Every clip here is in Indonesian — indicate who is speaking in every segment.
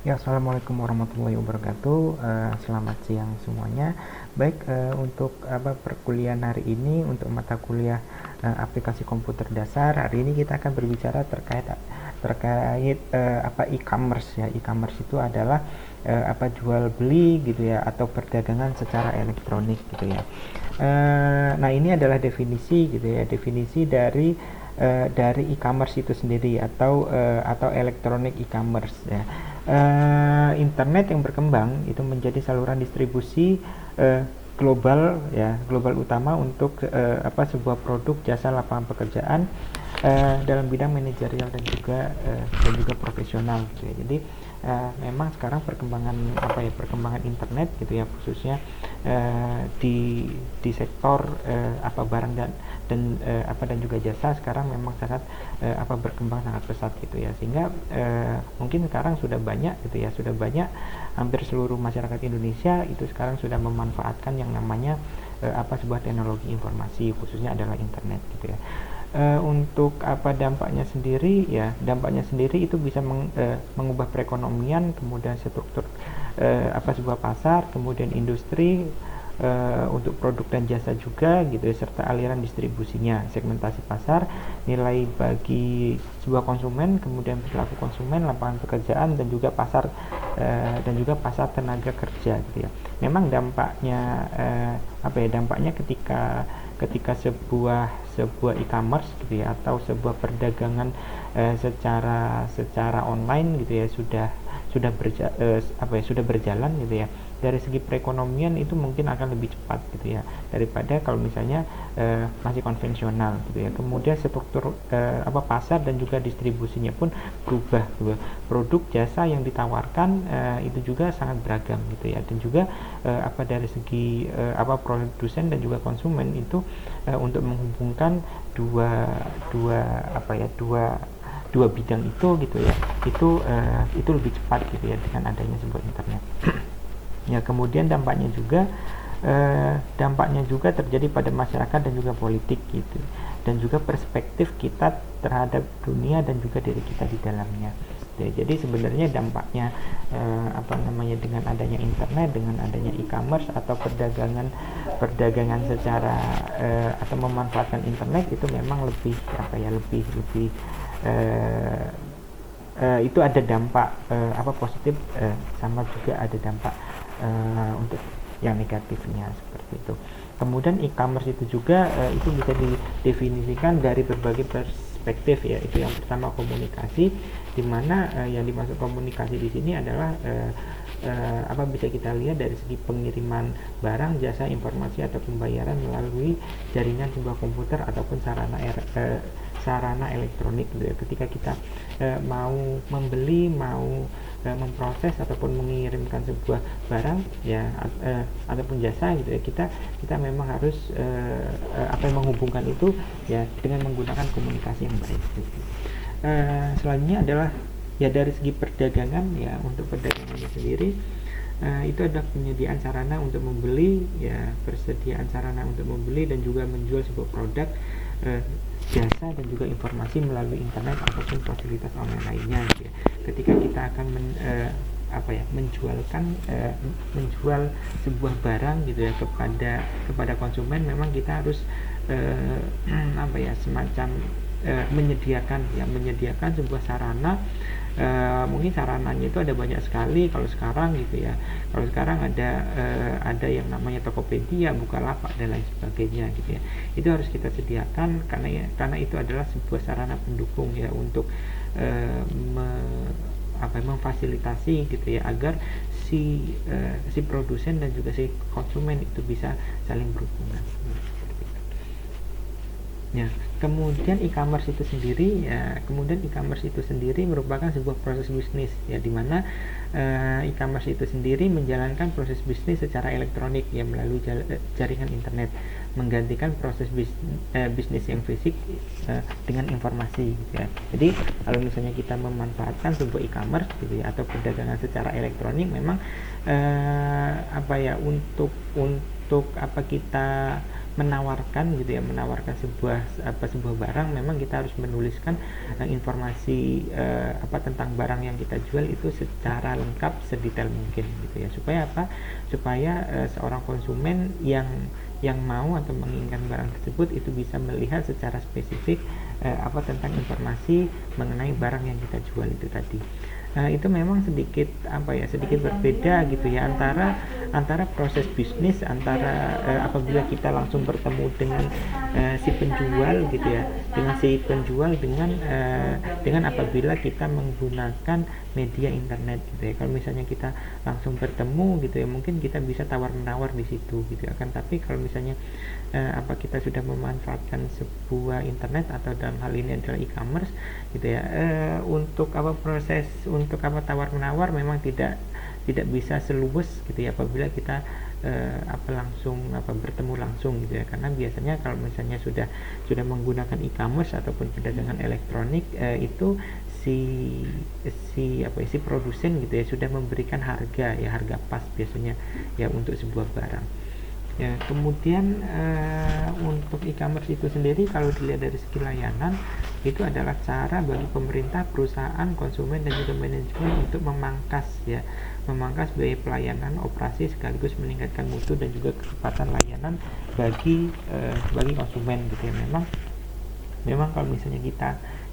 Speaker 1: Ya, assalamualaikum warahmatullahi wabarakatuh. Selamat siang semuanya. Baik, untuk perkuliahan hari ini untuk mata kuliah aplikasi komputer dasar, hari ini kita akan berbicara terkait terkait e-commerce ya. E-commerce itu adalah jual beli gitu ya, atau perdagangan secara elektronik gitu ya. Nah, ini adalah definisi gitu ya, definisi dari e-commerce itu sendiri, atau elektronik e-commerce ya. Internet yang berkembang itu menjadi saluran distribusi global ya, global utama untuk sebuah produk, jasa, lapangan pekerjaan dalam bidang manajerial dan juga profesional gitu ya. Jadi memang sekarang perkembangan internet gitu ya, khususnya di sektor barang dan juga jasa, sekarang memang sangat berkembang sangat pesat gitu ya, sehingga mungkin sekarang sudah banyak gitu ya, hampir seluruh masyarakat Indonesia itu sekarang sudah memanfaatkan yang namanya sebuah teknologi informasi, khususnya adalah internet gitu ya. Untuk dampaknya sendiri itu bisa mengubah perekonomian, kemudian struktur sebuah pasar, kemudian industri, untuk produk dan jasa juga gitu ya, serta aliran distribusinya, segmentasi pasar, nilai bagi sebuah konsumen, kemudian perilaku konsumen, lapangan pekerjaan, dan juga pasar tenaga kerja gitu ya. Memang dampaknya ketika sebuah e-commerce gitu ya, atau sebuah perdagangan secara online gitu ya, sudah berjalan gitu ya, dari segi perekonomian itu mungkin akan lebih cepat gitu ya, daripada kalau misalnya masih konvensional gitu ya. Kemudian struktur pasar dan juga distribusinya pun berubah gitu. Produk jasa yang ditawarkan itu juga sangat beragam gitu ya, dan juga dari segi produsen dan juga konsumen itu untuk menghubungkan dua dua dua bidang itu gitu ya, itu lebih cepat gitu ya dengan adanya sebuah internet. Ya, kemudian dampaknya juga terjadi pada masyarakat dan juga politik gitu, dan juga perspektif kita terhadap dunia dan juga diri kita di dalamnya. Ya, jadi sebenarnya dampaknya dengan adanya internet, dengan adanya e-commerce atau perdagangan secara atau memanfaatkan internet, itu memang lebih eh, itu ada dampak positif, sama juga ada dampak untuk yang negatifnya seperti itu. Kemudian e-commerce itu juga itu bisa didefinisikan dari berbagai perspektif ya. Itu yang pertama, komunikasi, di mana yang dimaksud komunikasi di sini adalah bisa kita lihat dari segi pengiriman barang, jasa, informasi atau pembayaran melalui jaringan sebuah komputer ataupun sarana elektronik gitu ya. Ketika kita mau membeli, mau memproses ataupun mengirimkan sebuah barang ya, ataupun jasa gitu ya, kita memang harus menghubungkan itu ya dengan menggunakan komunikasi yang baik gitu. Selanjutnya adalah ya dari segi perdagangan ya. Untuk perdagangannya sendiri itu ada penyediaan sarana untuk membeli ya, persediaan sarana untuk membeli dan juga menjual sebuah produk, jasa, dan juga informasi melalui internet ataupun fasilitas online lainnya gitu ya. Ketika kita akan menjual sebuah barang gitu ya kepada konsumen, memang kita harus semacam menyediakan sebuah sarana. Mungkin sarananya itu ada banyak sekali kalau sekarang gitu ya. Kalau sekarang ada yang namanya Tokopedia, Bukalapak, dan lain sebagainya gitu ya. Itu harus kita sediakan karena itu adalah sebuah sarana pendukung ya, untuk memfasilitasi gitu ya, agar si produsen dan juga si konsumen itu bisa saling berhubungan. Ya, kemudian e-commerce itu sendiri merupakan sebuah proses bisnis ya, di mana e-commerce itu sendiri menjalankan proses bisnis secara elektronik ya, melalui jaringan internet, menggantikan proses bisnis yang fisik dengan informasi gitu ya. Jadi kalau misalnya kita memanfaatkan sebuah e-commerce gitu ya, atau perdagangan secara elektronik, memang untuk kita menawarkan gitu ya, menawarkan sebuah barang, memang kita harus menuliskan informasi tentang barang yang kita jual itu secara lengkap, sedetail mungkin gitu ya, supaya seorang konsumen yang mau atau menginginkan barang tersebut itu bisa melihat secara spesifik tentang informasi mengenai barang yang kita jual itu tadi. Itu memang sedikit berbeda gitu ya, antara proses bisnis, antara apabila kita langsung bertemu dengan si penjual gitu ya, dengan apabila kita menggunakan media internet gitu ya. Kalau misalnya kita langsung bertemu gitu ya, mungkin kita bisa tawar menawar di situ gitu ya kan. Tapi kalau misalnya kita sudah memanfaatkan sebuah internet, atau dalam hal ini adalah e-commerce gitu ya, untuk proses untuk tawar menawar memang tidak bisa seluas gitu ya apabila kita bertemu langsung gitu ya. Karena biasanya kalau misalnya sudah menggunakan e-commerce ataupun perdagangan elektronik, itu si produsen gitu ya sudah memberikan harga pas biasanya ya untuk sebuah barang. Ya, kemudian untuk e-commerce itu sendiri, kalau dilihat dari segi layanan, itu adalah cara bagi pemerintah, perusahaan, konsumen, dan juga manajemen untuk memangkas biaya pelayanan, operasi, sekaligus meningkatkan mutu dan juga kecepatan layanan bagi konsumen gitu ya. Memang kalau misalnya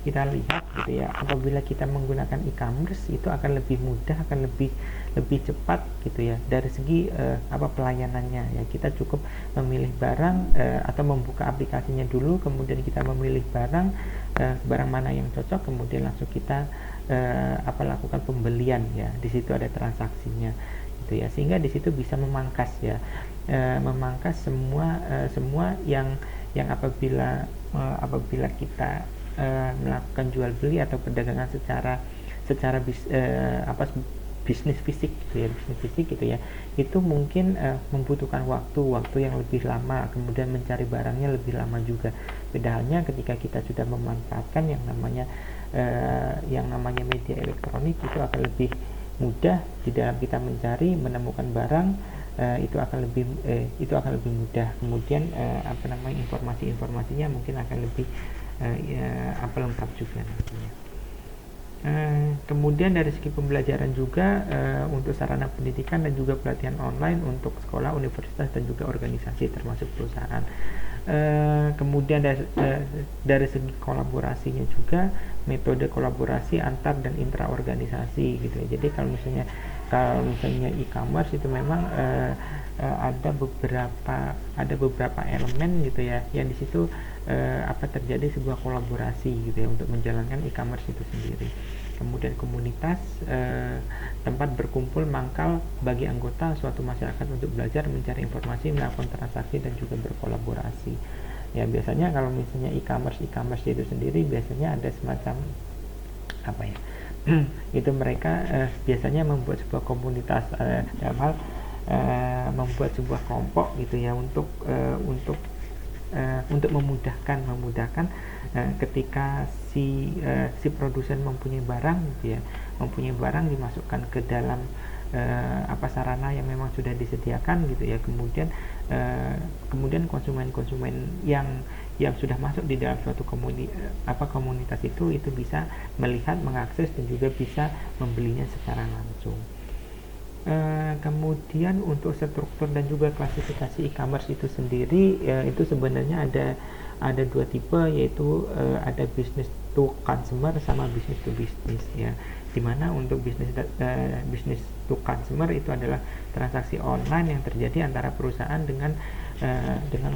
Speaker 1: kita lihat gitu ya, apabila kita menggunakan e-commerce itu akan lebih mudah, akan lebih cepat gitu ya dari segi pelayanannya ya. Kita cukup memilih barang atau membuka aplikasinya dulu, kemudian kita memilih barang mana yang cocok, kemudian langsung kita lakukan pembelian ya. Di situ ada transaksinya gitu ya, sehingga di situ bisa memangkas memangkas semua yang apabila kita melakukan jual beli atau perdagangan secara bisnis fisik gitu ya, itu mungkin membutuhkan waktu yang lebih lama, kemudian mencari barangnya lebih lama juga. Beda halnya ketika kita sudah memanfaatkan yang namanya media elektronik, itu akan lebih mudah di dalam kita menemukan barang. Itu akan lebih mudah. Kemudian informasinya mungkin akan lebih lengkap juga nantinya. Kemudian dari segi pembelajaran juga, untuk sarana pendidikan dan juga pelatihan online untuk sekolah, universitas, dan juga organisasi termasuk perusahaan. Kemudian dari segi kolaborasinya juga, metode kolaborasi antar dan intraorganisasi gitu ya. Jadi kalau misalnya e-commerce itu memang ada beberapa elemen gitu ya, yang di situ terjadi sebuah kolaborasi gitu ya untuk menjalankan e-commerce itu sendiri. Kemudian komunitas, tempat berkumpul mangkal bagi anggota suatu masyarakat untuk belajar, mencari informasi, melakukan transaksi, dan juga berkolaborasi. Ya, biasanya kalau misalnya e-commerce itu sendiri biasanya ada semacam itu mereka biasanya membuat sebuah komunitas, dalam hal membuat sebuah kelompok gitu ya, untuk memudahkan ketika si produsen mempunyai barang gitu ya, dimasukkan ke dalam sarana yang memang sudah disediakan gitu ya. Kemudian konsumen yang sudah masuk di dalam suatu komunitas itu bisa melihat, mengakses, dan juga bisa membelinya secara langsung. Kemudian untuk struktur dan juga klasifikasi e-commerce itu sendiri, itu sebenarnya ada dua tipe, yaitu ada business to consumer sama business to business ya. Dimana untuk business to consumer itu adalah transaksi online yang terjadi antara perusahaan dengan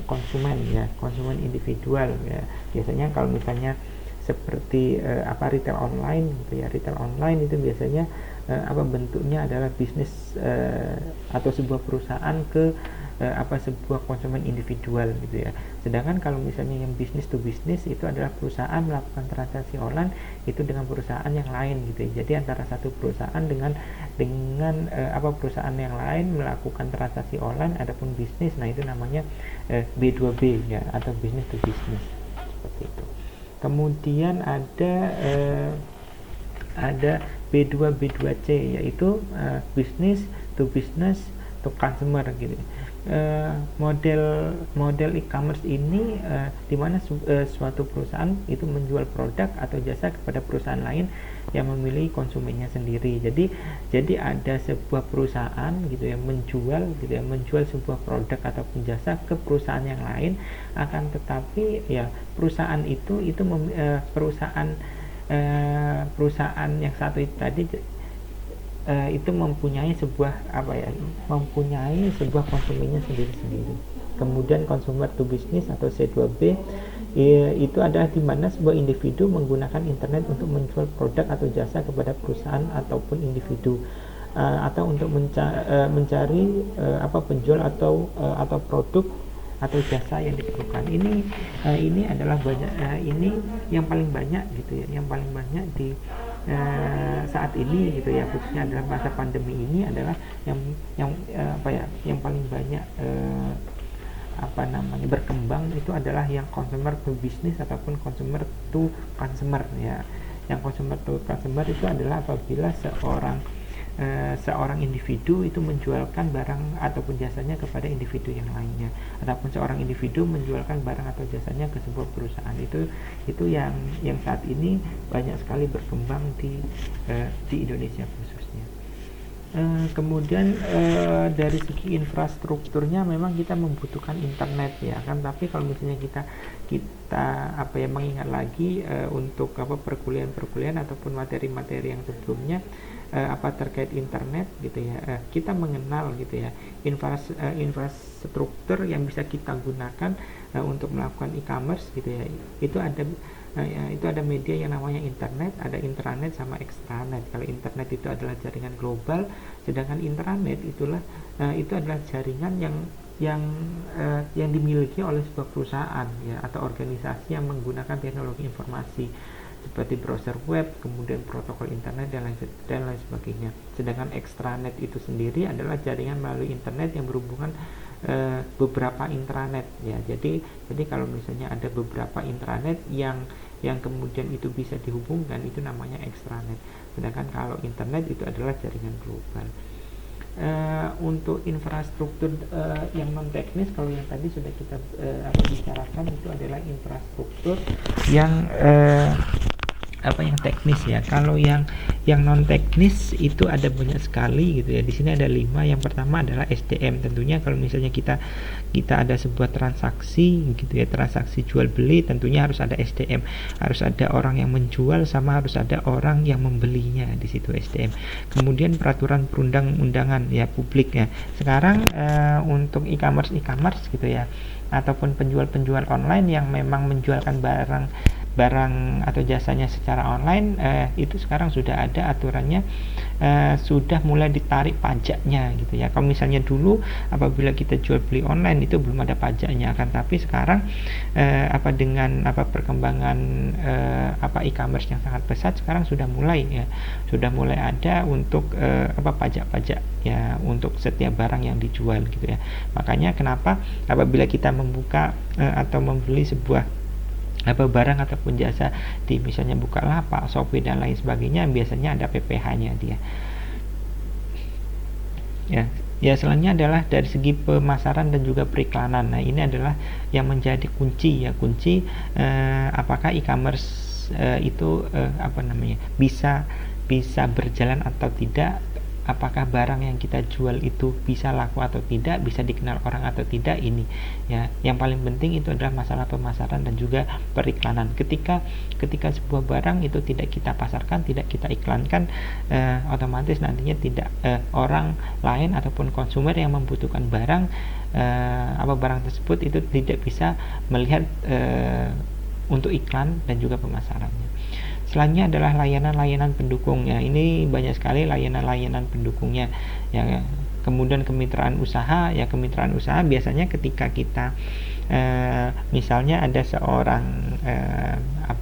Speaker 1: konsumen ya, konsumen individual ya. Biasanya kalau misalnya seperti retail online gitu ya, retail online itu biasanya bentuknya adalah bisnis atau sebuah perusahaan ke sebuah konsumen individual gitu ya. Sedangkan kalau misalnya yang bisnis to bisnis itu adalah perusahaan melakukan transaksi online itu dengan perusahaan yang lain gitu ya. Jadi antara satu perusahaan dengan perusahaan yang lain melakukan transaksi online, adapun bisnis, nah itu namanya B2B ya, atau business to business seperti itu. Kemudian ada B2C, yaitu business to business to consumer gitu. Model e-commerce ini di mana suatu perusahaan itu menjual produk atau jasa kepada perusahaan lain yang memilih konsumennya sendiri. Jadi ada sebuah perusahaan gitu ya menjual sebuah produk ataupun jasa ke perusahaan yang lain, akan tetapi ya perusahaan itu perusahaan yang satu itu tadi itu mempunyai sebuah konsumennya sendiri-sendiri. Kemudian consumer to business atau C2B itu adalah di mana sebuah individu menggunakan internet untuk menjual produk atau jasa kepada perusahaan ataupun individu, atau untuk mencari penjual atau produk atau jasa yang diperlukan. Ini adalah ini yang paling banyak gitu ya, yang paling banyak di saat ini gitu ya, khususnya adalah masa pandemi ini adalah yang paling banyak berkembang itu adalah yang consumer to business ataupun consumer to consumer ya. Yang consumer to consumer itu adalah apabila seorang individu itu menjualkan barang ataupun jasanya kepada individu yang lainnya, ataupun seorang individu menjualkan barang atau jasanya ke sebuah perusahaan. Itu yang saat ini banyak sekali berkembang di Indonesia khususnya. Kemudian dari segi infrastrukturnya memang kita membutuhkan internet ya kan, tapi kalau misalnya kita mengingat lagi untuk perkuliahan ataupun materi-materi yang sebelumnya terkait internet gitu ya, kita mengenal gitu ya infrastruktur yang bisa kita gunakan untuk melakukan e-commerce gitu ya. Itu ada media yang namanya internet, ada intranet sama extranet. Kalau internet itu adalah jaringan global, sedangkan intranet itu adalah jaringan yang dimiliki oleh sebuah perusahaan ya atau organisasi yang menggunakan teknologi informasi seperti browser web, kemudian protokol internet dan lain sebagainya. Sedangkan extranet itu sendiri adalah jaringan melalui internet yang berhubungan beberapa intranet ya. Jadi kalau misalnya ada beberapa intranet yang kemudian itu bisa dihubungkan, itu namanya extranet. Sedangkan kalau internet itu adalah jaringan global. Untuk infrastruktur yang non teknis, kalau yang tadi sudah kita bicarakan, itu adalah infrastruktur yang yang teknis ya. Kalau yang non teknis itu ada banyak sekali gitu ya. Di sini ada 5. Yang pertama adalah SDM. Tentunya kalau misalnya kita ada sebuah transaksi gitu ya, transaksi jual beli, tentunya harus ada SDM. Harus ada orang yang menjual sama harus ada orang yang membelinya, di situ SDM. Kemudian peraturan perundang-undangan ya, publik ya. Sekarang untuk e-commerce gitu ya, ataupun penjual online yang memang menjualkan barang atau jasanya secara online, itu sekarang sudah ada aturannya, sudah mulai ditarik pajaknya gitu ya. Kalau misalnya dulu apabila kita jual beli online itu belum ada pajaknya, kan tapi sekarang dengan perkembangan e-commerce yang sangat pesat, sekarang sudah mulai ada untuk pajak-pajak ya untuk setiap barang yang dijual gitu ya. Makanya kenapa apabila kita membuka atau membeli sebuah barang ataupun jasa di misalnya Bukalapak, Shopee dan lain sebagainya, biasanya ada PPh-nya dia. Ya, selanjutnya adalah dari segi pemasaran dan juga periklanan. Nah, ini adalah yang menjadi kunci apakah e-commerce itu bisa berjalan atau tidak, apakah barang yang kita jual itu bisa laku atau tidak, bisa dikenal orang atau tidak. Ini ya, yang paling penting itu adalah masalah pemasaran dan juga periklanan. Ketika sebuah barang itu tidak kita pasarkan, tidak kita iklankan, otomatis nantinya tidak orang lain ataupun konsumer yang membutuhkan barang tersebut itu tidak bisa melihat untuk iklan dan juga pemasarannya. Selanjutnya adalah layanan-layanan pendukung ya. Ini banyak sekali layanan-layanan pendukungnya ya. Kemudian kemitraan usaha ya. Kemitraan usaha biasanya ketika kita misalnya ada seorang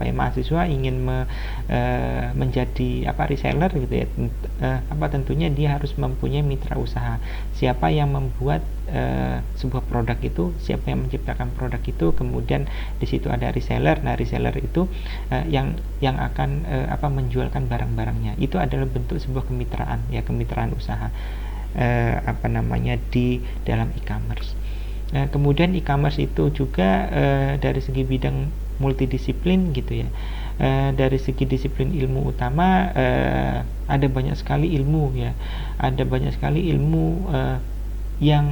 Speaker 1: mahasiswa ingin menjadi reseller gitu ya, tentunya dia harus mempunyai mitra usaha. Siapa yang membuat sebuah produk itu, siapa yang menciptakan produk itu, kemudian di situ ada reseller. Nah, reseller itu yang akan menjualkan barang-barangnya. Itu adalah bentuk sebuah kemitraan ya, kemitraan usaha. di dalam e-commerce. Kemudian e-commerce itu juga dari segi bidang multidisiplin gitu ya. Dari segi disiplin ilmu utama ada banyak sekali ilmu ya. Ada banyak sekali ilmu yang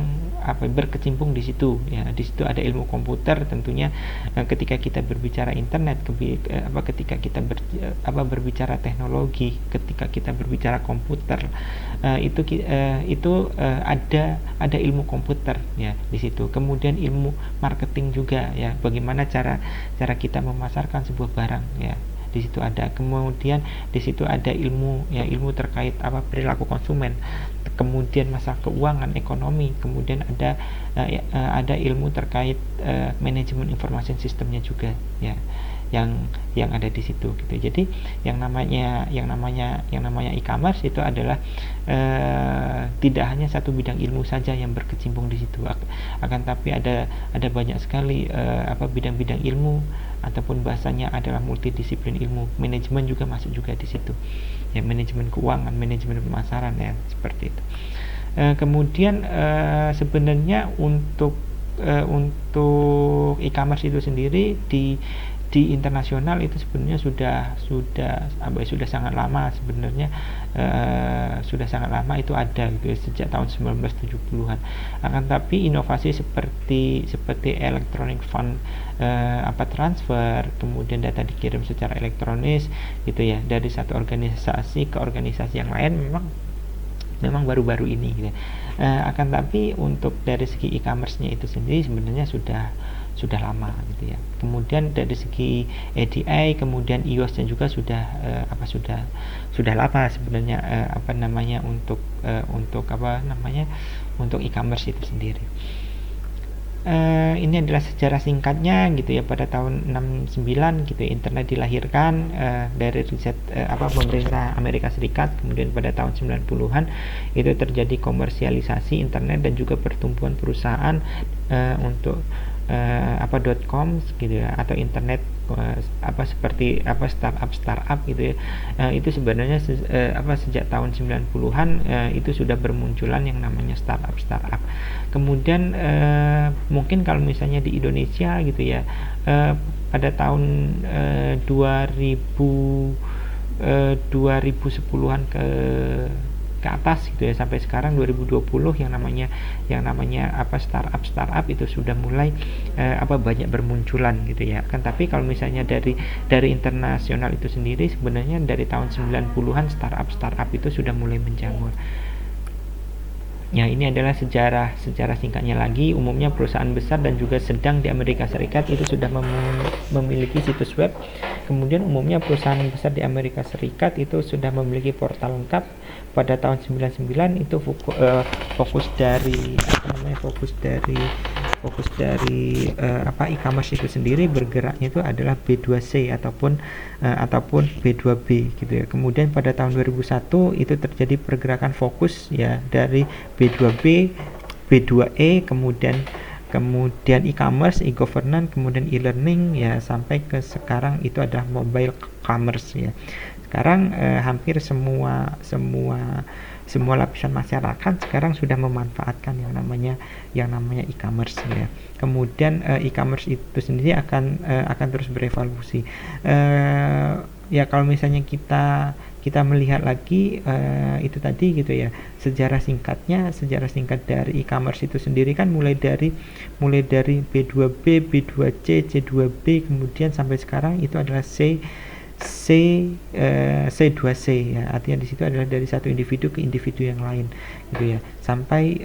Speaker 1: berkecimpung di situ ya. Di situ ada ilmu komputer tentunya. Ketika kita berbicara internet, ketika kita berbicara teknologi, ketika kita berbicara komputer, itu ada ilmu komputer ya di situ. Kemudian ilmu marketing juga ya, bagaimana cara kita memasarkan sebuah barang ya, di situ ada. Kemudian di situ ada ilmu terkait perilaku konsumen, kemudian masalah keuangan, ekonomi, kemudian ada ilmu terkait manajemen informasi sistemnya juga ya, yang ada di situ gitu. Jadi yang namanya e-commerce itu adalah tidak hanya satu bidang ilmu saja yang berkecimpung di situ, akan tapi ada banyak sekali bidang-bidang ilmu, ataupun bahasanya adalah multidisiplin ilmu. Manajemen juga masuk juga di situ ya, manajemen keuangan, manajemen pemasaran ya, seperti itu. Kemudian sebenarnya untuk e-commerce itu sendiri di internasional itu sebenarnya sudah sangat lama sebenarnya, sudah sangat lama itu ada gitu, sejak tahun 1970-an. Akan tapi inovasi seperti electronic fund transfer, kemudian data dikirim secara elektronis gitu ya, dari satu organisasi ke organisasi yang lain memang baru-baru ini gitu. Akan tapi untuk dari segi e-commerce-nya itu sendiri sebenarnya sudah lama gitu ya. Kemudian dari segi ADI, kemudian iOS-nya juga sudah lama sebenarnya untuk e-commerce itu sendiri. Ini adalah sejarah singkatnya gitu ya. Pada tahun 69 gitu ya, internet dilahirkan dari riset pemerintah Amerika Serikat. Kemudian pada tahun 90-an itu terjadi komersialisasi internet dan juga pertumbuhan perusahaan untuk .com gitu ya, atau internet seperti startup gitu ya. Itu sebenarnya sejak tahun 90-an itu sudah bermunculan yang namanya startup. Kemudian mungkin kalau misalnya di Indonesia gitu ya, pada tahun 2010-an ke atas gitu ya, sampai sekarang 2020 yang namanya startup itu sudah mulai banyak bermunculan gitu ya. Kan tapi kalau misalnya dari internasional itu sendiri sebenarnya dari tahun 90-an startup itu sudah mulai menjamur. Ya, ini adalah sejarah singkatnya lagi. Umumnya perusahaan besar dan juga sedang di Amerika Serikat itu sudah memiliki situs web. Kemudian umumnya perusahaan besar di Amerika Serikat itu sudah memiliki portal lengkap. Pada tahun 99 itu fokus dari e-commerce itu sendiri bergeraknya itu adalah B2C ataupun B2B gitu ya. Kemudian pada tahun 2001 itu terjadi pergerakan fokus ya dari B2B, B2E, kemudian e-commerce, e-governance, kemudian e-learning ya, sampai ke sekarang itu adalah mobile commerce ya. Sekarang hampir semua lapisan masyarakat sekarang sudah memanfaatkan yang namanya e-commerce ya. Kemudian e-commerce itu sendiri akan terus berevolusi. Ya kalau misalnya kita melihat lagi itu tadi gitu ya, sejarah singkat dari e-commerce itu sendiri kan mulai dari B2B, B2C, C2B, kemudian sampai sekarang itu adalah C2C ya, artinya di situ adalah dari satu individu ke individu yang lain gitu ya, sampai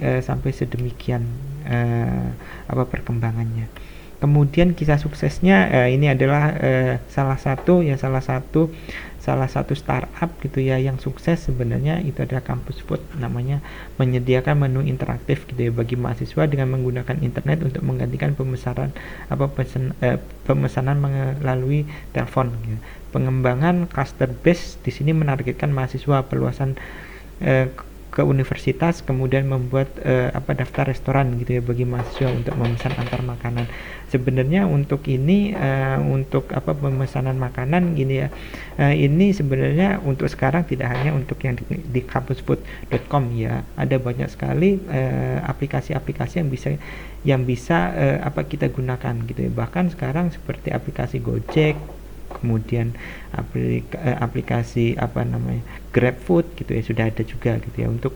Speaker 1: sedemikian perkembangannya. Kemudian kisah suksesnya ini adalah salah satu startup gitu ya yang sukses sebenarnya, itu adalah Kampus Food namanya, menyediakan menu interaktif gitu ya bagi mahasiswa dengan menggunakan internet untuk menggantikan pemesanan melalui telepon gitu. Pengembangan cluster base di sini menargetkan mahasiswa, perluasan ke universitas kemudian membuat daftar restoran gitu ya bagi mahasiswa untuk memesan antar makanan. Sebenarnya untuk ini untuk pemesanan makanan gini ya, ini sebenarnya untuk sekarang tidak hanya untuk yang di kampusfood.com ya, ada banyak sekali aplikasi-aplikasi yang bisa kita gunakan gitu ya. Bahkan sekarang seperti aplikasi Gojek, kemudian aplikasi GrabFood gitu ya, sudah ada juga gitu ya. Untuk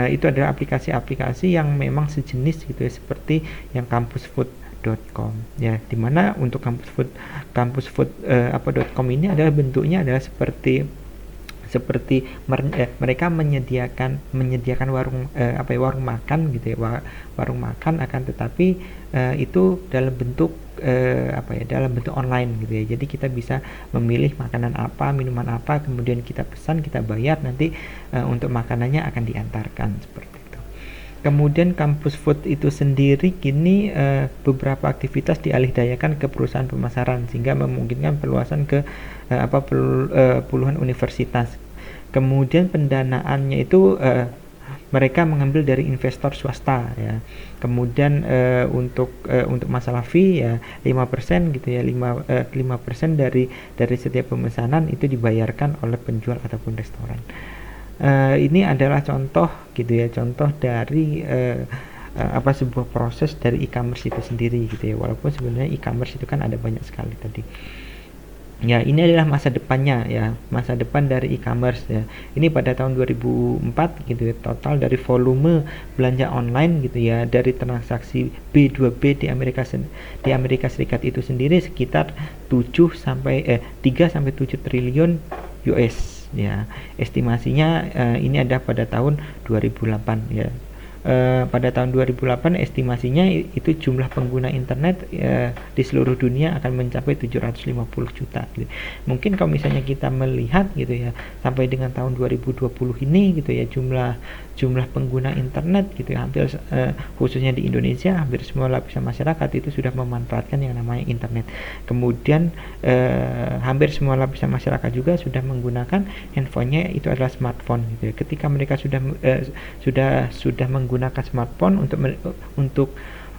Speaker 1: itu adalah aplikasi-aplikasi yang memang sejenis gitu ya, seperti yang kampusfood.com ya, dimana untuk kampusfood.com ini adalah bentuknya adalah seperti mereka menyediakan warung warung makan gitu ya, warung makan, akan tetapi itu dalam bentuk dalam bentuk online gitu ya. Jadi kita bisa memilih makanan apa, minuman apa, kemudian kita pesan, kita bayar, nanti untuk makanannya akan diantarkan seperti itu. Kemudian Kampus Food itu sendiri kini beberapa aktivitas dialihdayakan ke perusahaan pemasaran sehingga memungkinkan perluasan ke puluhan universitas. Kemudian pendanaannya itu mereka mengambil dari investor swasta ya. Kemudian untuk masalah fee ya 5% gitu ya, 5% dari setiap pemesanan itu dibayarkan oleh penjual ataupun restoran. Ini adalah contoh gitu ya, contoh dari sebuah proses dari e-commerce itu sendiri gitu ya. Walaupun sebenarnya e-commerce itu kan ada banyak sekali tadi. Ya, ini adalah masa depannya ya, masa depan dari e-commerce ya. Ini pada tahun 2004 gitu ya, total dari volume belanja online gitu ya, dari transaksi B2B di Amerika Serikat itu sendiri sekitar 3 sampai 7 triliun US ya. Estimasinya ini ada pada tahun 2008 ya. Pada tahun 2008 estimasinya itu jumlah pengguna internet di seluruh dunia akan mencapai 750 juta gitu. Mungkin kalau misalnya kita melihat gitu ya, sampai dengan tahun 2020 ini gitu ya, jumlah pengguna internet gitu ya, hampir khususnya di Indonesia hampir semua lapisan masyarakat itu sudah memanfaatkan yang namanya internet. Kemudian hampir semua lapisan masyarakat juga sudah menggunakan handphonenya itu adalah smartphone gitu ya. Ketika mereka sudah menggunakan smartphone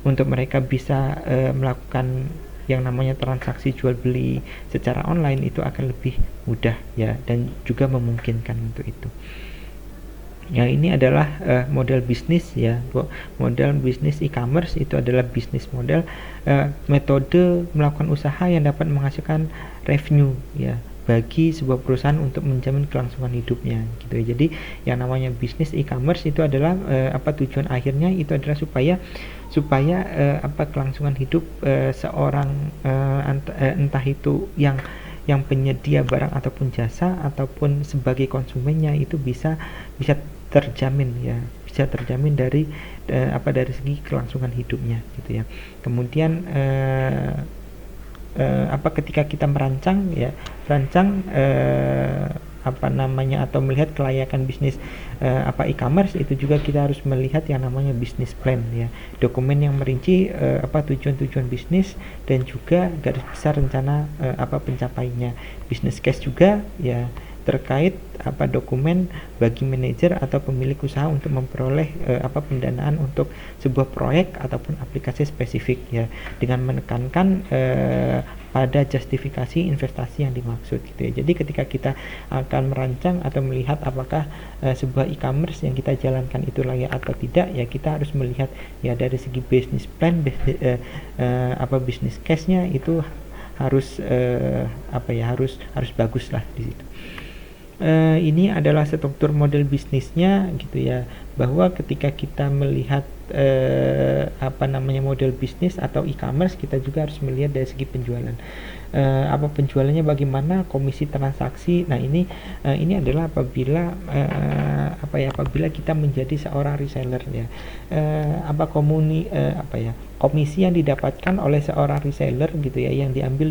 Speaker 1: untuk mereka bisa melakukan yang namanya transaksi jual beli secara online, itu akan lebih mudah ya, dan juga memungkinkan untuk itu. Ya, ini adalah model bisnis ya. Model bisnis e-commerce itu adalah bisnis model metode melakukan usaha yang dapat menghasilkan revenue ya bagi sebuah perusahaan untuk menjamin kelangsungan hidupnya gitu ya. Jadi yang namanya bisnis e-commerce itu adalah tujuan akhirnya itu adalah supaya kelangsungan hidup seorang entah itu yang penyedia barang ataupun jasa ataupun sebagai konsumennya itu bisa terjamin ya, bisa terjamin dari segi kelangsungan hidupnya gitu ya. Kemudian ketika kita merancang atau melihat kelayakan bisnis e-commerce, itu juga kita harus melihat yang namanya business plan ya, dokumen yang merinci tujuan-tujuan bisnis dan juga garis besar rencana pencapaiannya. Business case juga ya, terkait dokumen bagi manajer atau pemilik usaha untuk memperoleh pendanaan untuk sebuah proyek ataupun aplikasi spesifik ya, dengan menekankan pada justifikasi investasi yang dimaksud gitu ya. Jadi ketika kita akan merancang atau melihat apakah sebuah e-commerce yang kita jalankan itu layak atau tidak ya, kita harus melihat ya dari segi business plan, business case-nya itu harus harus bagus lah di situ. Ini adalah struktur model bisnisnya gitu ya, bahwa ketika kita melihat model bisnis atau e-commerce, kita juga harus melihat dari segi penjualan. Penjualannya bagaimana, komisi transaksi. Nah, ini adalah apabila kita menjadi seorang reseller ya. Komisi yang didapatkan oleh seorang reseller gitu ya, yang diambil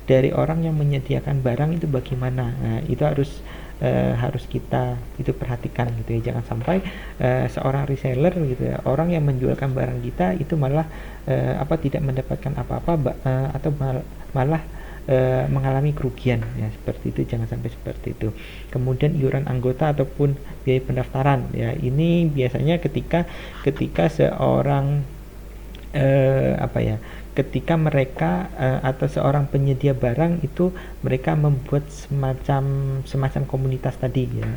Speaker 1: dari orang yang menyediakan barang itu bagaimana. Nah, itu harus kita itu perhatikan gitu ya. Jangan sampai seorang reseller gitu ya, orang yang menjualkan barang kita itu malah tidak mendapatkan apa-apa atau malah mengalami kerugian ya, seperti itu, jangan sampai seperti itu. Kemudian iuran anggota ataupun biaya pendaftaran ya, ini biasanya ketika seorang ketika mereka atau seorang penyedia barang itu mereka membuat semacam komunitas tadi ya,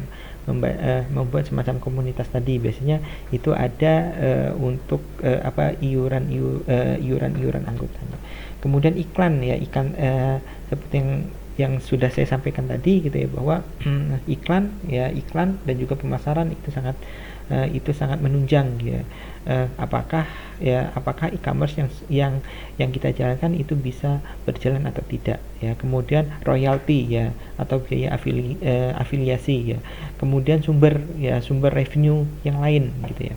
Speaker 1: membuat semacam komunitas tadi, biasanya itu ada untuk iuran anggotanya. Kemudian iklan ya, seperti yang sudah saya sampaikan tadi gitu ya, bahwa iklan dan juga pemasaran itu sangat menunjang ya. Apakah e-commerce yang kita jalankan itu bisa berjalan atau tidak ya. Kemudian royalti ya, atau biaya afiliasi ya. Kemudian sumber revenue yang lain gitu ya.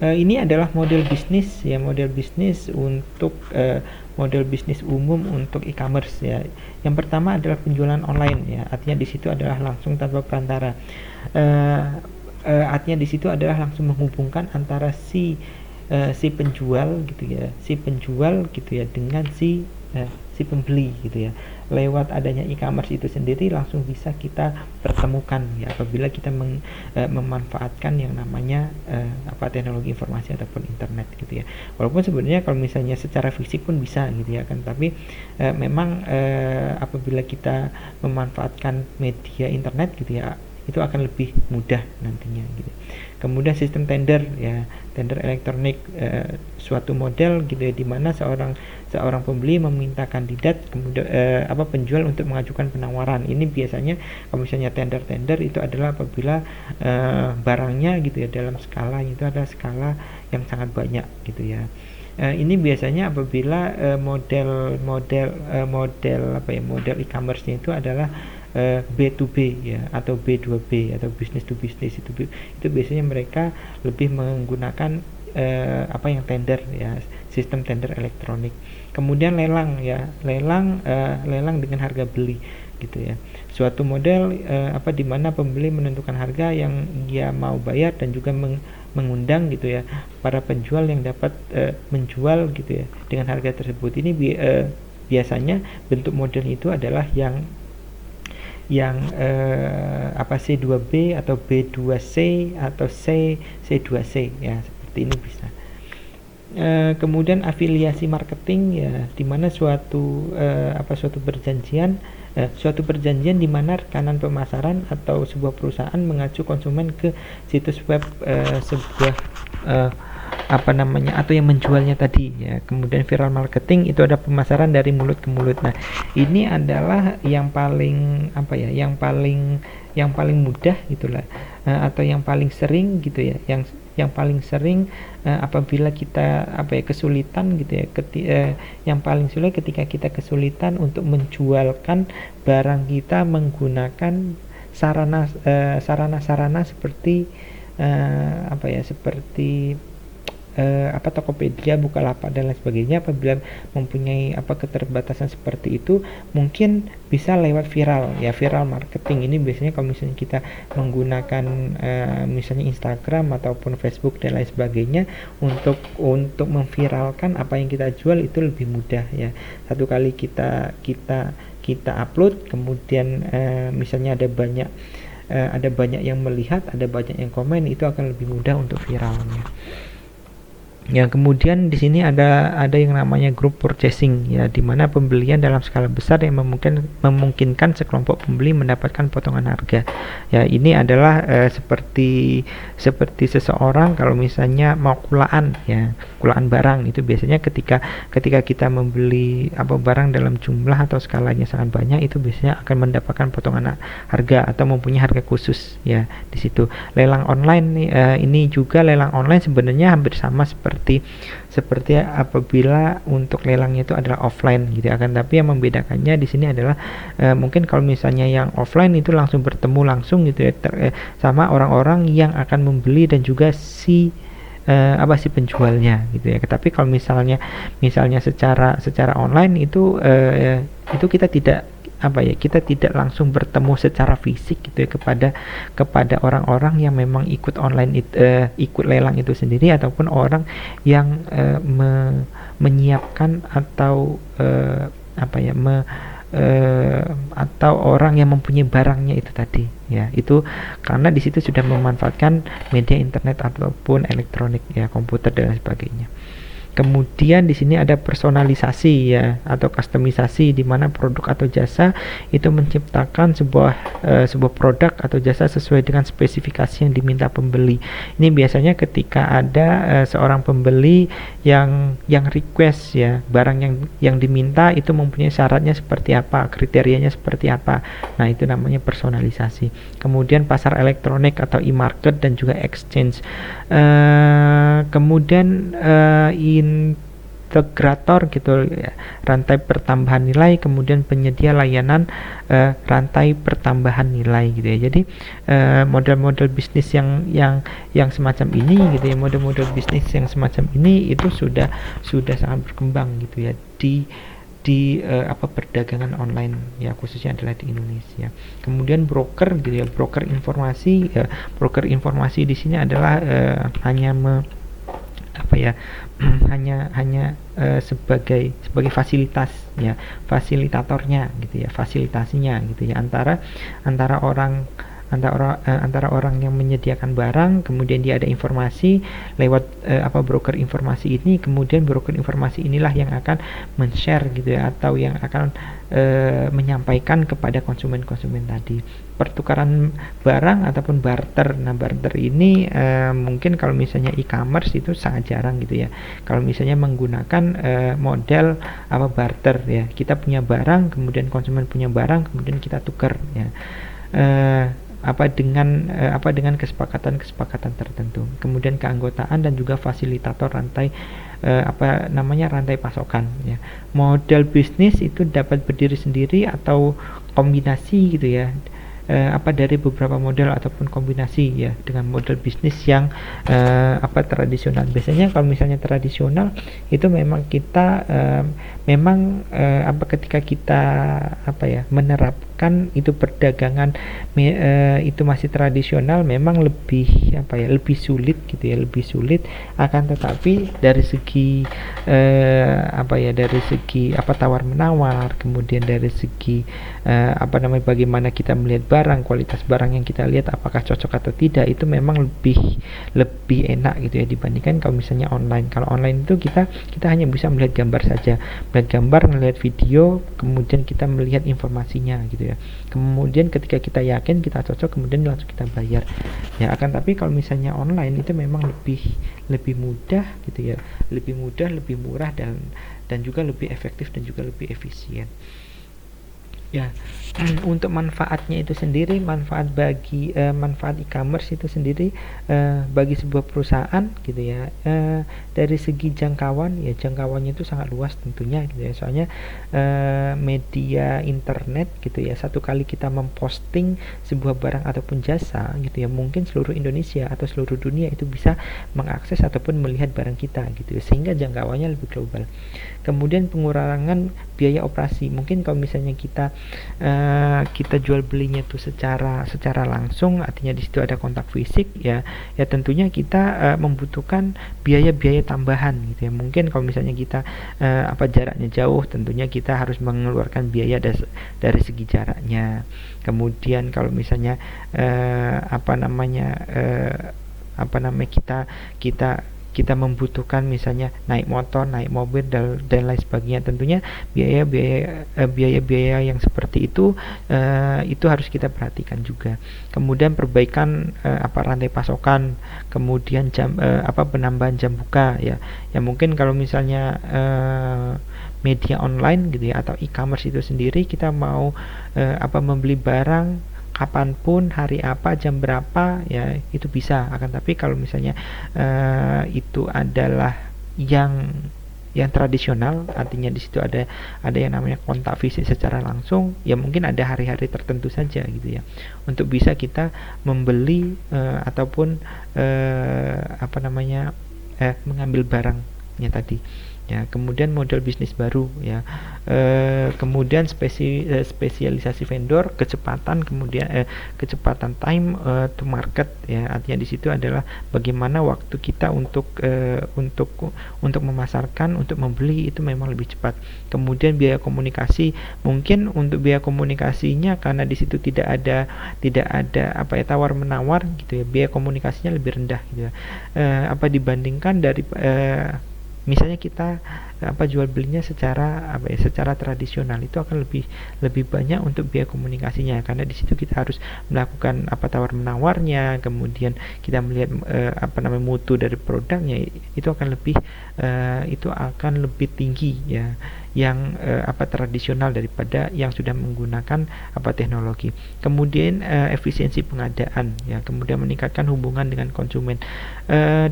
Speaker 1: Ini adalah model bisnis untuk model bisnis umum untuk e-commerce ya. Yang pertama adalah penjualan online ya, artinya di situ adalah langsung tanpa perantara. Artinya di situ adalah langsung menghubungkan antara si penjual gitu ya dengan si pembeli gitu ya. Lewat adanya e-commerce itu sendiri langsung bisa kita pertemukan ya, apabila kita memanfaatkan yang namanya teknologi informasi ataupun internet gitu ya. Walaupun sebenarnya kalau misalnya secara fisik pun bisa gitu ya kan, tapi memang apabila kita memanfaatkan media internet gitu ya, itu akan lebih mudah nantinya gitu. Kemudian sistem tender ya, tender elektronik, suatu model gitu ya, di mana seorang pembeli meminta kandidat, kemudian penjual untuk mengajukan penawaran. Ini biasanya kalau misalnya tender itu adalah apabila barangnya gitu ya dalam skala itu adalah skala yang sangat banyak gitu ya. Ini biasanya apabila model e-commerce-nya itu adalah B2B ya, atau B2B atau business to business, itu biasanya mereka lebih menggunakan yang tender ya, sistem tender elektronik. Kemudian lelang ya, lelang dengan harga beli gitu ya. Suatu model di mana pembeli menentukan harga yang dia mau bayar dan juga mengundang gitu ya para penjual yang dapat menjual gitu ya dengan harga tersebut. Ini biasanya bentuk model itu adalah yang C2B atau B2C atau C2C ya, seperti ini bisa. Kemudian afiliasi marketing ya, di mana suatu perjanjian di mana rekanan pemasaran atau sebuah perusahaan mengacu konsumen ke situs web sebuah atau yang menjualnya tadi ya. Kemudian viral marketing itu ada pemasaran dari mulut ke mulut. Nah, ini adalah yang paling yang paling mudah gitulah, atau yang paling sering gitu ya, yang paling sering apabila kita kesulitan gitu ya, yang paling sulit ketika kita kesulitan untuk menjualkan barang kita menggunakan sarana seperti seperti Tokopedia, Bukalapak dan lain sebagainya. Apabila mempunyai keterbatasan seperti itu, mungkin bisa lewat viral ya, viral marketing. Ini biasanya kalau misalnya kita menggunakan misalnya Instagram ataupun Facebook dan lain sebagainya untuk memviralkan apa yang kita jual itu lebih mudah ya. Satu kali kita upload, kemudian misalnya ada banyak yang melihat, ada banyak yang komen, itu akan lebih mudah untuk viralnya. Ya, kemudian di sini ada yang namanya group purchasing ya, di mana pembelian dalam skala besar yang memungkinkan sekelompok pembeli mendapatkan potongan harga. Ya, ini adalah seperti seseorang kalau misalnya mau kulaan barang, itu biasanya ketika kita membeli barang dalam jumlah atau skalanya sangat banyak, itu biasanya akan mendapatkan potongan harga atau mempunyai harga khusus ya di situ. Lelang online ini juga, lelang online sebenarnya hampir sama seperti apabila untuk lelangnya itu adalah offline gitu, akan tapi yang membedakannya di sini adalah mungkin kalau misalnya yang offline itu langsung bertemu langsung gitu ya sama orang-orang yang akan membeli dan juga si penjualnya gitu ya. Tapi kalau misalnya secara online itu kita apa ya, kita tidak langsung bertemu secara fisik gitu ya kepada orang-orang yang memang ikut online ikut lelang itu sendiri, ataupun orang yang menyiapkan atau apa ya atau orang yang mempunyai barangnya itu tadi ya. Itu karena di situ sudah memanfaatkan media internet ataupun elektronik ya, komputer dan sebagainya. Kemudian di sini ada personalisasi ya, atau kustomisasi, di mana produk atau jasa itu menciptakan sebuah produk atau jasa sesuai dengan spesifikasi yang diminta pembeli. Ini biasanya ketika ada seorang pembeli yang request ya, barang yang diminta itu mempunyai syaratnya seperti apa, kriterianya seperti apa. Nah, itu namanya personalisasi. Kemudian pasar elektronik atau e-market dan juga exchange. Kemudian integrator gitu ya, rantai pertambahan nilai, kemudian penyedia layanan rantai pertambahan nilai gitu ya. Jadi model-model bisnis yang semacam ini gitu ya, model-model bisnis yang semacam ini itu sudah sangat berkembang gitu ya di perdagangan online ya, khususnya adalah di Indonesia. Kemudian broker gitu ya, broker informasi ya. Broker informasi di sini adalah hanya sebagai fasilitas ya, fasilitatornya gitu ya, fasilitasinya gitu ya, antara orang yang menyediakan barang, kemudian dia ada informasi lewat broker informasi ini, kemudian broker informasi inilah yang akan men-share gitu ya, atau yang akan menyampaikan kepada konsumen-konsumen tadi. Pertukaran barang ataupun barter. Nah, barter ini mungkin kalau misalnya e-commerce itu sangat jarang gitu ya. Kalau misalnya menggunakan model barter ya, kita punya barang, kemudian konsumen punya barang, kemudian kita tukar ya. Dengan kesepakatan tertentu. Kemudian keanggotaan dan juga fasilitator rantai rantai pasokan ya. Model bisnis itu dapat berdiri sendiri atau kombinasi gitu ya, dari beberapa model ataupun kombinasi ya dengan model bisnis yang tradisional. Biasanya kalau misalnya tradisional itu memang kita ketika kita menerapkan itu perdagangan itu masih tradisional, memang lebih sulit gitu ya, lebih sulit. Akan tetapi dari segi tawar menawar, kemudian dari segi bagaimana kita melihat barang, kualitas barang yang kita lihat apakah cocok atau tidak, itu memang lebih enak gitu ya dibandingkan kalau misalnya online. Kalau online itu kita hanya bisa melihat gambar saja, melihat video, kemudian kita melihat informasinya gitu ya. Kemudian ketika kita yakin kita cocok, kemudian langsung kita bayar ya. Akan tapi kalau misalnya online itu memang lebih mudah gitu ya, lebih mudah, lebih murah, dan juga lebih efektif dan juga lebih efisien ya. Untuk manfaatnya itu sendiri, manfaat e-commerce itu sendiri bagi sebuah perusahaan gitu ya, dari segi jangkauan ya, jangkauannya itu sangat luas tentunya gitu ya. Soalnya media internet gitu ya, satu kali kita memposting sebuah barang ataupun jasa gitu ya, mungkin seluruh Indonesia atau seluruh dunia itu bisa mengakses ataupun melihat barang kita gitu ya, sehingga jangkauannya lebih global. Kemudian pengurangan biaya operasi. Mungkin kalau misalnya kita jual belinya itu secara langsung, artinya di situ ada kontak fisik ya tentunya kita membutuhkan biaya-biaya tambahan gitu ya. Mungkin kalau misalnya kita jaraknya jauh, tentunya kita harus mengeluarkan biaya dari segi jaraknya. Kemudian kalau misalnya kita membutuhkan misalnya naik motor, naik mobil, dan lain sebagainya, tentunya biaya yang seperti itu harus kita perhatikan juga. Kemudian perbaikan rantai pasokan, kemudian penambahan jam buka ya mungkin kalau misalnya media online gitu ya, atau e-commerce itu sendiri, kita mau membeli barang kapanpun, hari apa, jam berapa ya, itu bisa. Akan tapi kalau misalnya itu adalah yang tradisional, artinya di situ ada yang namanya kontak fisik secara langsung ya, mungkin ada hari-hari tertentu saja gitu ya untuk bisa kita membeli ataupun mengambil barangnya tadi ya. Kemudian model bisnis baru, ya. Kemudian spesialisasi vendor, kecepatan, kemudian kecepatan time to market, ya. Artinya di situ adalah bagaimana waktu kita untuk memasarkan, untuk membeli itu memang lebih cepat. Kemudian biaya komunikasi, mungkin untuk biaya komunikasinya karena di situ tidak ada apa ya, tawar menawar gitu ya, biaya komunikasinya lebih rendah gitu ya, dibandingkan dari misalnya kita jual belinya secara tradisional, itu akan lebih banyak untuk biaya komunikasinya, karena di situ kita harus melakukan tawar menawarnya, kemudian kita melihat mutu dari produknya, itu akan lebih tinggi, ya, yang tradisional daripada yang sudah menggunakan teknologi. Kemudian efisiensi pengadaan, ya, kemudian meningkatkan hubungan dengan konsumen.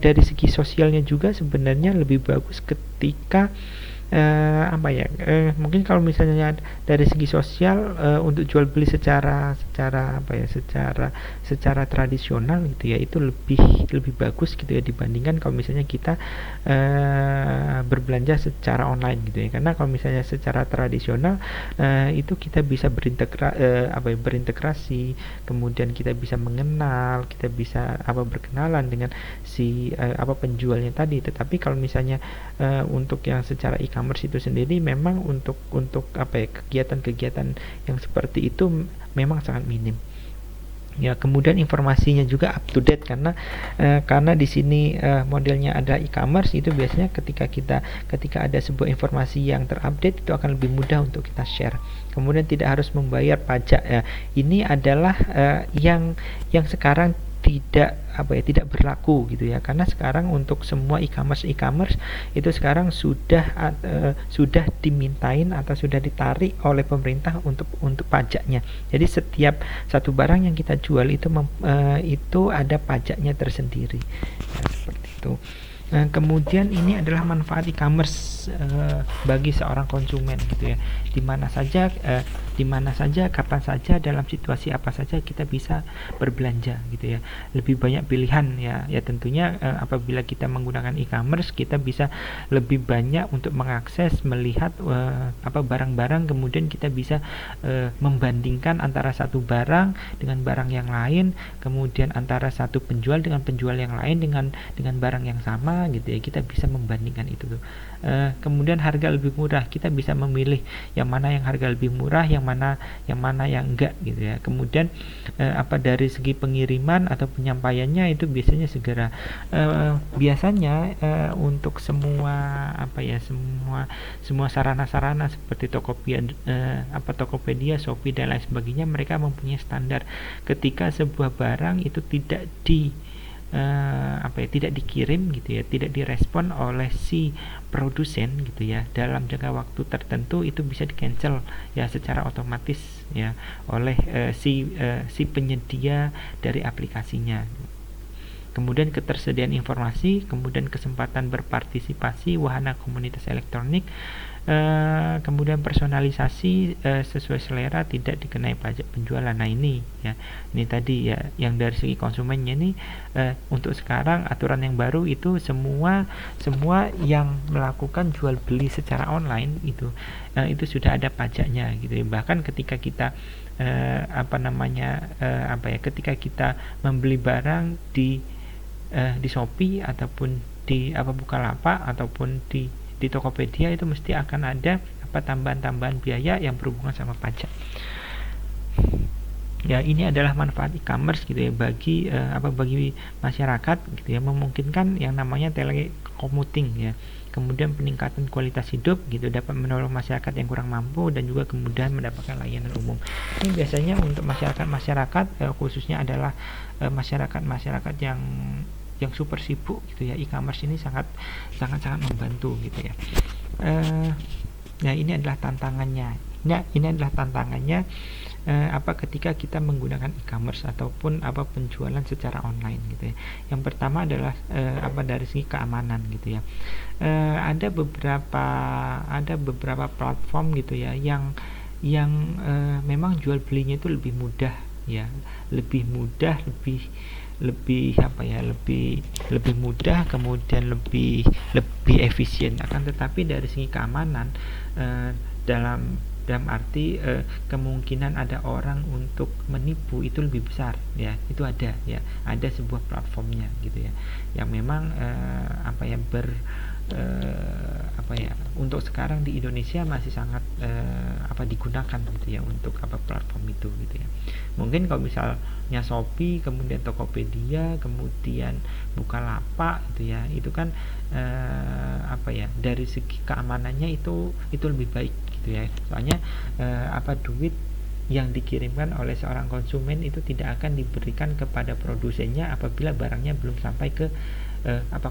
Speaker 1: Dari segi sosialnya juga sebenarnya lebih bagus ketika mungkin kalau misalnya dari segi sosial, untuk jual beli secara tradisional gitu ya, itu lebih bagus gitu ya, dibandingkan kalau misalnya kita berbelanja secara online gitu ya. Karena kalau misalnya secara tradisional, itu kita bisa berintegrasi, kemudian kita bisa mengenal, kita bisa berkenalan dengan si penjualnya tadi. Tetapi kalau misalnya untuk yang secara e-commerce itu sendiri, memang untuk kegiatan-kegiatan yang seperti itu memang sangat minim. Ya, kemudian informasinya juga up to date, karena di sini modelnya ada e-commerce, itu biasanya ketika ada sebuah informasi yang terupdate, itu akan lebih mudah untuk kita share. Kemudian tidak harus membayar pajak, ya. Ini adalah yang sekarang tidak berlaku gitu ya, karena sekarang untuk semua e-commerce itu sekarang sudah dimintain atau sudah ditarik oleh pemerintah untuk pajaknya. Jadi setiap satu barang yang kita jual itu ada pajaknya tersendiri, ya, seperti itu. Kemudian ini adalah manfaat e-commerce bagi seorang konsumen gitu ya. Di mana saja, kapan saja, dalam situasi apa saja kita bisa berbelanja gitu ya. Lebih banyak pilihan, ya. Ya tentunya apabila kita menggunakan e-commerce, kita bisa lebih banyak untuk mengakses, melihat barang-barang, kemudian kita bisa membandingkan antara satu barang dengan barang yang lain, kemudian antara satu penjual dengan penjual yang lain dengan barang yang sama gitu ya. Kita bisa membandingkan itu tuh. Kemudian harga lebih murah, kita bisa memilih yang mana yang harga lebih murah, yang mana yang enggak gitu ya. Kemudian dari segi pengiriman atau penyampaiannya itu biasanya segera. Biasanya untuk semua sarana-sarana seperti Tokopedia, Shopee dan lain sebagainya, mereka mempunyai standar ketika sebuah barang itu tidak dikirim gitu ya, tidak direspon oleh si produsen gitu ya, dalam jangka waktu tertentu, itu bisa di cancel ya secara otomatis ya oleh si penyedia dari aplikasinya. Kemudian ketersediaan informasi, kemudian kesempatan berpartisipasi wahana komunitas elektronik, kemudian personalisasi sesuai selera, tidak dikenai pajak penjualan. Nah ini tadi ya, yang dari segi konsumennya ini, untuk sekarang aturan yang baru itu semua yang melakukan jual beli secara online itu sudah ada pajaknya gitu ya. Bahkan ketika kita ketika kita membeli barang di Shopee ataupun di Bukalapak ataupun di Tokopedia, itu mesti akan ada tambahan-tambahan biaya yang berhubungan sama pajak. Ya, ini adalah manfaat e-commerce gitu ya bagi masyarakat gitu ya, memungkinkan yang namanya telecommuting ya. Kemudian peningkatan kualitas hidup gitu, dapat menolong masyarakat yang kurang mampu dan juga kemudian mendapatkan layanan umum. Ini biasanya untuk masyarakat khususnya adalah masyarakat yang super sibuk gitu ya. E-commerce ini sangat membantu gitu ya. Nah ini adalah tantangannya. Ketika kita menggunakan e-commerce ataupun penjualan secara online gitu ya. Yang pertama adalah dari segi keamanan gitu ya. Ada beberapa platform gitu ya yang memang jual belinya itu lebih mudah ya, lebih mudah, lebih apa ya, lebih mudah, kemudian lebih efisien. Akan tetapi dari segi keamanan, dalam arti kemungkinan ada orang untuk menipu itu lebih besar, ya. Itu ada sebuah platformnya gitu ya, yang memang apa ya, apa ya, untuk sekarang di Indonesia masih sangat digunakan gitu ya, untuk platform itu gitu ya. Mungkin kalau misalnya Shopee, kemudian Tokopedia, kemudian Bukalapak gitu ya, itu kan apa ya, dari segi keamanannya itu lebih baik gitu ya. Soalnya duit yang dikirimkan oleh seorang konsumen itu tidak akan diberikan kepada produsennya apabila barangnya belum sampai ke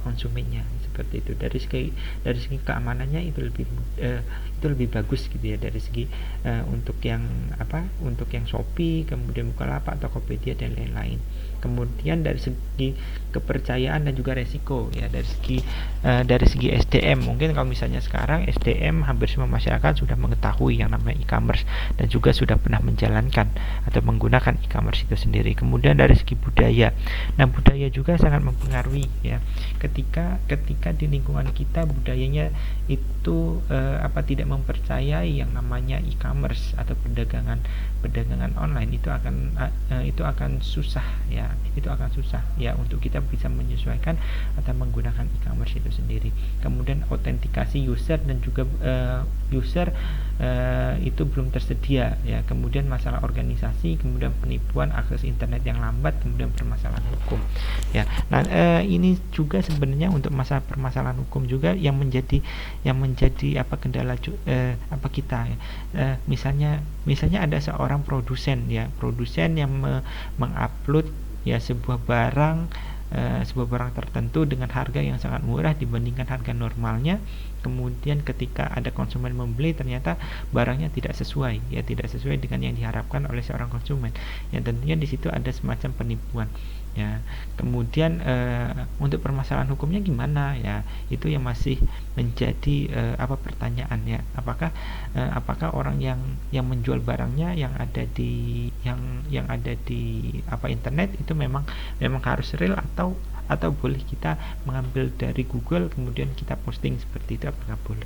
Speaker 1: konsumennya, seperti itu. Dari segi keamanannya itu lebih bagus gitu ya, dari segi untuk yang Shopee, kemudian Bukalapak, Tokopedia dan lain-lain. Kemudian dari segi kepercayaan dan juga resiko ya, dari segi SDM, mungkin kalau misalnya sekarang SDM hampir semua masyarakat sudah mengetahui yang namanya e-commerce dan juga sudah pernah menjalankan atau menggunakan e-commerce itu sendiri. Kemudian dari segi budaya, nah budaya juga sangat mempengaruhi ya, ketika di lingkungan kita budayanya itu tidak mempercayai yang namanya e-commerce atau perdagangan online, itu akan susah ya, untuk kita bisa menyesuaikan atau menggunakan e-commerce itu sendiri. Kemudian autentikasi user dan juga user itu belum tersedia ya. Kemudian masalah organisasi, kemudian penipuan, akses internet yang lambat, kemudian permasalahan hukum ya. Nah ini juga sebenarnya untuk masalah permasalahan hukum juga yang menjadi kendala kita ya. Misalnya ada seorang produsen yang mengupload ya sebuah barang tertentu dengan harga yang sangat murah dibandingkan harga normalnya. Kemudian ketika ada konsumen membeli, ternyata barangnya tidak sesuai dengan yang diharapkan oleh seorang konsumen. Yang tentunya di situ ada semacam penipuan ya. Kemudian untuk permasalahan hukumnya gimana ya, itu yang masih menjadi pertanyaan ya. Apakah orang yang menjual barangnya yang ada di internet itu memang harus real atau boleh kita mengambil dari Google kemudian kita posting seperti itu, apakah boleh?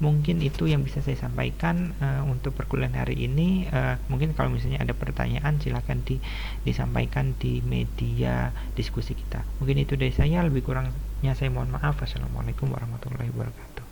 Speaker 1: Mungkin itu yang bisa saya sampaikan untuk perkuliahan hari ini. Mungkin kalau misalnya ada pertanyaan silakan disampaikan di media diskusi kita. Mungkin itu dari saya, lebih kurangnya saya mohon maaf. Wassalamualaikum warahmatullahi wabarakatuh.